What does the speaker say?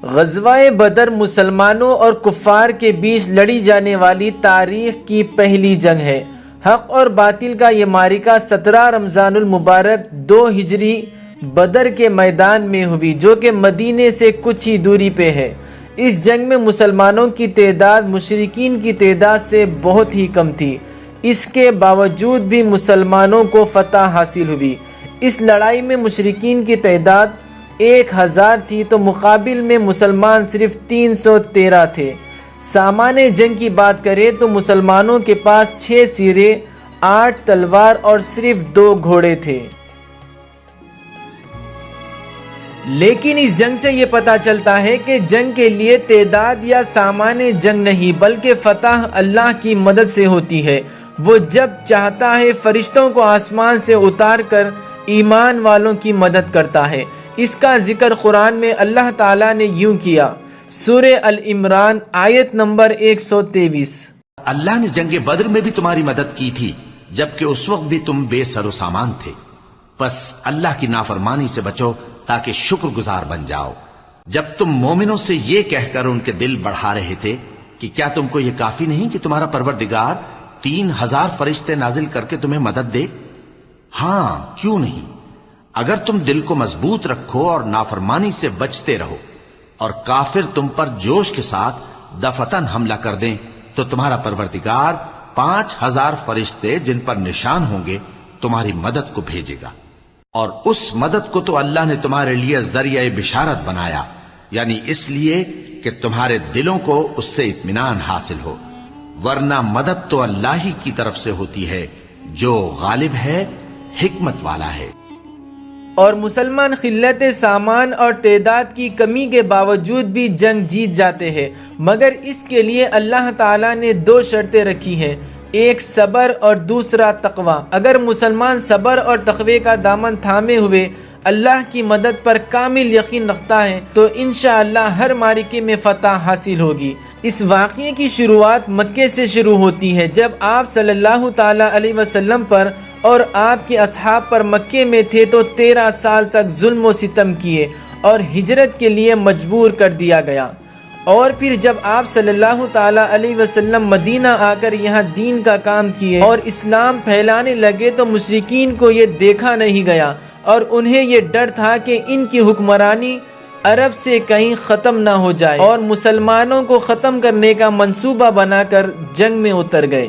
غزوہ بدر مسلمانوں اور کفار کے بیچ لڑی جانے والی تاریخ کی پہلی جنگ ہے۔ حق اور باطل کا یہ معرکہ 17 رمضان المبارک 2 ہجری بدر کے میدان میں ہوئی، جو کہ مدینے سے کچھ ہی دوری پہ ہے۔ اس جنگ میں مسلمانوں کی تعداد مشرکین کی تعداد سے بہت ہی کم تھی۔ اس کے باوجود بھی مسلمانوں کو فتح حاصل ہوئی۔ اس لڑائی میں مشرکین کی تعداد 1000 تھی تو مقابل میں مسلمان صرف 313 تھے۔ سامان جنگ کی بات کریں تو مسلمانوں کے پاس 6 سیرے، 8 تلوار اور صرف 2 گھوڑے تھے۔ لیکن اس جنگ سے یہ پتہ چلتا ہے کہ جنگ کے لیے تعداد یا سامان جنگ نہیں بلکہ فتح اللہ کی مدد سے ہوتی ہے۔ وہ جب چاہتا ہے فرشتوں کو آسمان سے اتار کر ایمان والوں کی مدد کرتا ہے۔ اس کا ذکر قرآن میں اللہ تعالیٰ نے یوں کیا، سورہ العمران آیت نمبر 123۔ اللہ نے جنگ بدر میں بھی تمہاری مدد کی تھی جبکہ اس وقت بھی تم بے سر و سامان تھے، بس اللہ کی نافرمانی سے بچو تاکہ شکر گزار بن جاؤ۔ جب تم مومنوں سے یہ کہہ کر ان کے دل بڑھا رہے تھے کہ کیا تم کو یہ کافی نہیں کہ تمہارا پروردگار 3000 فرشتے نازل کر کے تمہیں مدد دے؟ ہاں، کیوں نہیں؟ اگر تم دل کو مضبوط رکھو اور نافرمانی سے بچتے رہو اور کافر تم پر جوش کے ساتھ دفتن حملہ کر دیں تو تمہارا پروردگار 5000 فرشتے جن پر نشان ہوں گے تمہاری مدد کو بھیجے گا، اور اس مدد کو تو اللہ نے تمہارے لیے ذریعہ بشارت بنایا، یعنی اس لیے کہ تمہارے دلوں کو اس سے اطمینان حاصل ہو، ورنہ مدد تو اللہ ہی کی طرف سے ہوتی ہے جو غالب ہے، حکمت والا ہے۔ اور مسلمان قلت سامان اور تعداد کی کمی کے باوجود بھی جنگ جیت جاتے ہیں، مگر اس کے لیے اللہ تعالیٰ نے 2 شرطیں رکھی ہیں، ایک صبر اور دوسرا تقوی۔ اگر مسلمان صبر اور تقوی کا دامن تھامے ہوئے اللہ کی مدد پر کامل یقین رکھتا ہے تو انشاءاللہ ہر معرکے میں فتح حاصل ہوگی۔ اس واقعے کی شروعات مکے سے شروع ہوتی ہے، جب آپ صلی اللہ تعالی علیہ وسلم پر اور آپ کے اصحاب پر مکے میں تھے تو 13 سال تک ظلم و ستم کیے اور ہجرت کے لیے مجبور کر دیا گیا، اور پھر جب آپ صلی اللہ تعالی علیہ وسلم مدینہ آ کر یہاں دین کا کام کیے اور اسلام پھیلانے لگے تو مشرکین کو یہ دیکھا نہیں گیا اور انہیں یہ ڈر تھا کہ ان کی حکمرانی عرب سے کہیں ختم نہ ہو جائے، اور مسلمانوں کو ختم کرنے کا منصوبہ بنا کر جنگ میں اتر گئے۔